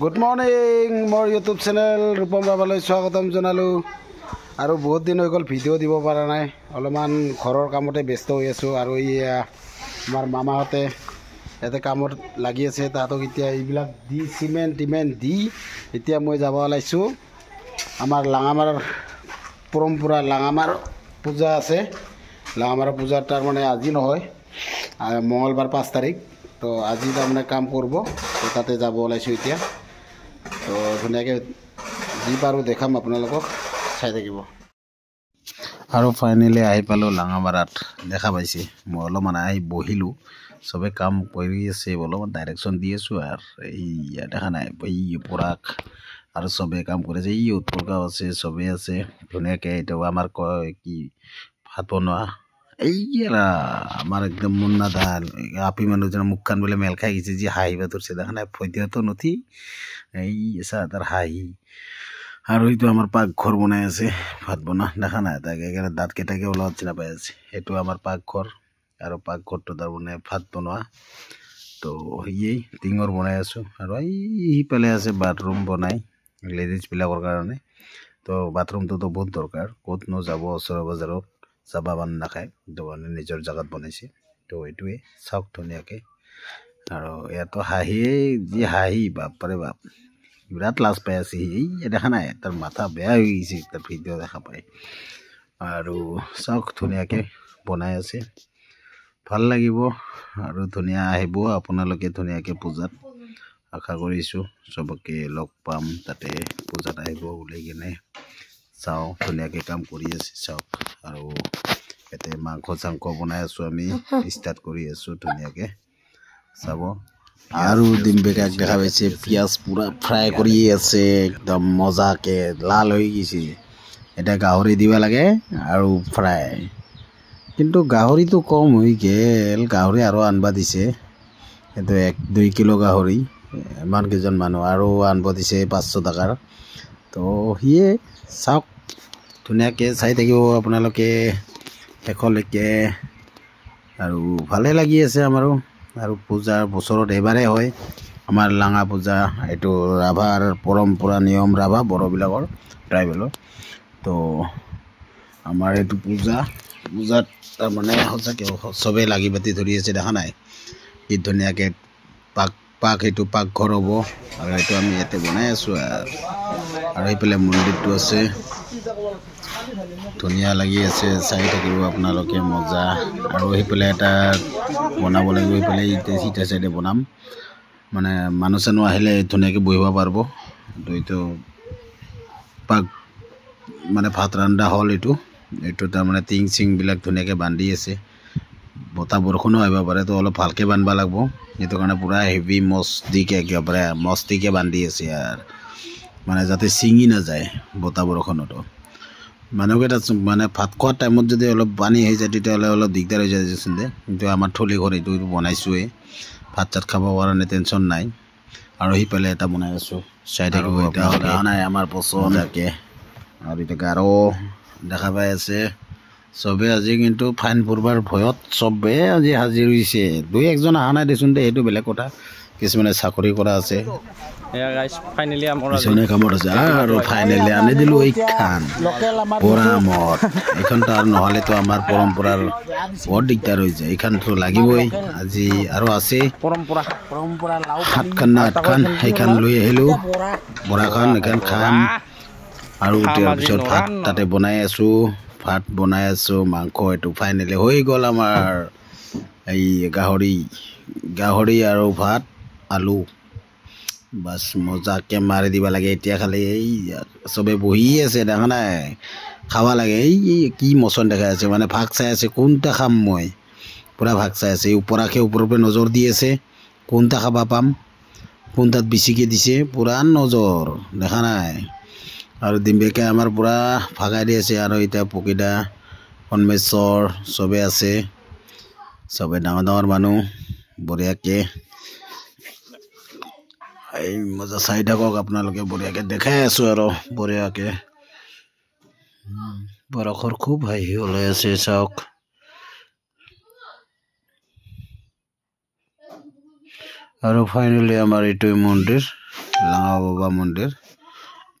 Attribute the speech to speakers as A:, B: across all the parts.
A: good morning মোৰ YouTube channel Rupam বাবালৈ স্বাগতম জনালোঁ আৰু বহুত দিন হৈ গ'ল ভিডিঅ' দিব পৰা নাই অলপমান ঘৰৰ কামতে ব্যস্ত হৈ আছোঁ আৰু আমাৰ মামাহঁতে ইয়াতে কামত লাগি আছে তাহাঁতক এতিয়া এইবিলাক দি চিমেণ্ট দি এতিয়া মই যাব ওলাইছোঁ আমাৰ লাঙামাৰৰ পৰম্পৰা লাঙামাৰ পূজা আছে লাঙামাৰৰ পূজাৰ তাৰমানে আজি নহয় মঙলবাৰ 5 তাৰিখ তো আজি তাৰমানে কাম কৰিব তো তাতে যাব ওলাইছোঁ এতিয়া তো ধুনীয়াকৈ যি পাৰোঁ দেখাম আপোনালোকক চাই থাকিব আৰু ফাইনেলি আহি পালোঁ লাঙামাৰাত দেখা পাইছে মই অলপমান আহি বহিলোঁ চবে কাম কৰি আছে অলপমান ডাইৰেকশ্যন দি আছোঁ আৰু এই দেখা নাই এই পৰাক আৰু চবে কাম কৰিছে এই উৎপল গাঁও আছে চবেই আছে ধুনীয়াকৈ এইটো আমাৰ কয় কি ভাত বনোৱা এই আমাৰ একদম মুন্না ধান আপি মানুহজনৰ মুখখন বোলে মেল খাই গৈছে যি হাঁহিব ধৰিছে দেখা নাই ফদ্যতো নথি এই চাহ তাৰ হাঁহি আৰু এইটো আমাৰ পাকঘৰ বনাই আছে ভাত বনোৱা দেখা নাই তাকে দাঁতকেইটাকে ওলোৱা চিনা পাই আছে সেইটো আমাৰ পাকঘৰ আৰু পাকঘৰটো তাৰমানে ভাত বনোৱা তো সেয়েই টিঙৰ বনাই আছোঁ আৰু এই সিফালে আছে বাথৰুম বনাই লেডিজবিলাকৰ কাৰণে তো বাথৰুমটোতো বহুত দৰকাৰ ক'তনো যাব ওচৰৰ বজাৰত যাবা বান নাখায় তো মানে নিজৰ জেগাত বনাইছে তো এইটোৱে চাওক ধুনীয়াকৈ আৰু ইয়াতো হাঁহিয়েই যি হাঁহি বাপৰে বাপ বিৰাট লাজ পাই আছে এই দেখা নাই তাৰ মাথা বেয়া হৈ গৈছে তাৰ ভিডিঅ' দেখা পায় আৰু চাওক ধুনীয়াকৈ বনাই আছে ভাল লাগিব আৰু ধুনীয়া আহিব আপোনালোকে ধুনীয়াকৈ পূজাত আশা কৰিছোঁ চবকে লগ পাম তাতে পূজাত আহিব ওলাই কিনে চাওঁ ধুনীয়াকৈ কাম কৰি আছে চাওক আৰু ইয়াতে মাংস চাংস বনাই আছোঁ আমি ষ্টাৰ্ট কৰি আছোঁ ধুনীয়াকৈ চাব আৰু ডিম্বেকাক দেখা পাইছে পিঁয়াজ পূৰা ফ্ৰাই কৰি আছে একদম মজাকৈ লাল হৈ গৈছে এতিয়া গাহৰি দিব লাগে আৰু ফ্ৰাই কিন্তু গাহৰিটো কম হৈ গ'ল গাহৰি আৰু আনবা দিছে এইটো 1-2 কিলো গাহৰি ইমান কেইজন মানুহ আৰু আনব দিছে 500 টকাৰ তো সিয়ে চাওক ধুনীয়াকৈ চাই থাকিব আপোনালোকে শেষলৈকে আৰু ভালে লাগি আছে আমাৰো আৰু পূজাৰ বছৰত এবাৰেই হয় আমাৰ লাঙা পূজা এইটো ৰাভাৰ পৰম্পৰা নিয়ম ৰাভা বড়োবিলাকৰ ট্ৰাইবেলৰ তো আমাৰ এইটো পূজাত তাৰমানে সঁচাকৈ চবেই লাগি পাতি ধৰি আছে দেখা নাই কি ধুনীয়াকৈ সেইটো পাকঘৰ হ'ব আৰু এইটো আমি ইয়াতে বনাই আছোঁ আৰু সেইফালে মন্দিৰটো আছে ধুনীয়া লাগি আছে চাই থাকিব আপোনালোকে মজা আৰু সেইফালে এটা বনাব লাগিব সেইফালে সিটা চাইডে বনাম মানে মানুহ চানুহ আহিলে ধুনীয়াকৈ বহিব পাৰিব এইটো মানে ভাত ৰন্ধা হ'ল এইটো তাৰমানে টিং চিংবিলাক ধুনীয়াকৈ বান্ধি আছে বতাহ বৰষুণো আহিব পাৰে তো অলপ ভালকৈ বান্ধিব লাগিব সেইটো কাৰণে পূৰা হেভি মস্তিকৈ একেবাৰে মস্তিকৈ বান্ধি আছে আৰু মানে যাতে ছিঙি নাযায় বতাহ বৰষুণতো মানুহকেইটা মানে ভাত খোৱাৰ টাইমত যদি অলপ পানী হৈ যায় তেতিয়াহ'লে অলপ দিগদাৰ হৈ যায় দেচোন দে কিন্তু আমাৰ থলী ঘৰ এইটো বনাইছোঁৱেই ভাত চাত খাব কাৰণে টেনশ্যন নাই আৰু সিফালে এটা বনাই আছোঁ চাই থাকিব এতিয়া অহা নাই আমাৰ পচন্দাকৈ আৰু এতিয়া আৰু দেখা পাই আছে চবেই আজি কিন্তু ফাইন পৰবাৰ ভয়ত চবেই আজি হাজিৰ হৈছে 2-1জন অহা নাই দেচোন দে সেইটো বেলেগ কথা কিছুমানে চাকৰি কৰা আছে কিছুমানে কামত আছে আৰু ফাইনেলি আনি দিলোঁ এইখন পৰামত এইখন আৰু নহ'লেতো আমাৰ পৰম্পৰাৰ বৰ দিগদাৰ হৈ যায় এইখনতো লাগিবই আজি আৰু আছে পৰম্পৰা 7খান না 8খান সেইখন লৈ আহিলোঁ বৰাখন এইখন খাম আৰু তাৰপিছত ভাত তাতে বনাই আছোঁ মাংস এইটো ফাইনেলি হৈ গ'ল আমাৰ এই গাহৰি আৰু ভাত আলু বাছ মজাকৈ মাৰি দিব লাগে এতিয়া খালি এই চবে বহি আছে দেখা নাই খাব লাগে এই কি মচন দেখাই আছে মানে ভাগ চাই আছে কোনটা খাম মই পূৰা ভাগ চাই আছে ওপৰৰ পৰা নজৰ দি আছে কোনটা খাবা পাম কোনটাত বেছিকৈ দিছে পূৰা নজৰ দেখা নাই আৰু ডিম্বেকে আমাৰ পূৰা ভাগাই দি আছে আৰু এতিয়া পকিদা সন্মেশ্বৰ চবে আছে চবে ডাঙৰ মানুহ বঢ়িয়াকৈ এই মজা চাই থাকক আপোনালোকে বঢ়িয়াকৈ দেখাই আছোঁ আৰু বঢ়িয়াকৈ বৰষৰ খুব হাঁহি ওলাই আছে চাওক আৰু ফাইনেলি আমাৰ এইটোৱে মন্দিৰ লাঙা বাবা মন্দিৰ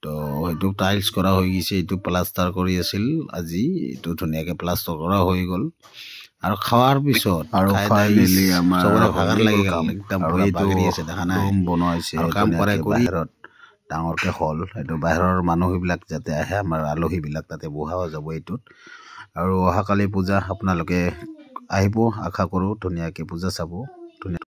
A: তো এইটো টাইলছ কৰা হৈ গৈছে এইটো প্লাষ্টাৰ কৰি আছিল আজি এইটো ধুনীয়াকৈ প্লাষ্টাৰ কৰা হৈ গ'ল আৰু খাৱাৰ পিছত আৰু ফাইনেলি আমাৰ চবৰে ভাগাৰ লাগি গ'ল একদম বাগৰি আছে দেখা নাই বনাইছে কাম কৰে বাহিৰত ডাঙৰকৈ হল এইটো বাহিৰৰ মানুহবিলাক যাতে আহে আমাৰ আলহীবিলাক তাতে বহাও যাব এইটোত আৰু অহাকালি পূজা আপোনালোকে আহিব আশা কৰোঁ ধুনীয়াকৈ পূজা চাব ধুনীয়া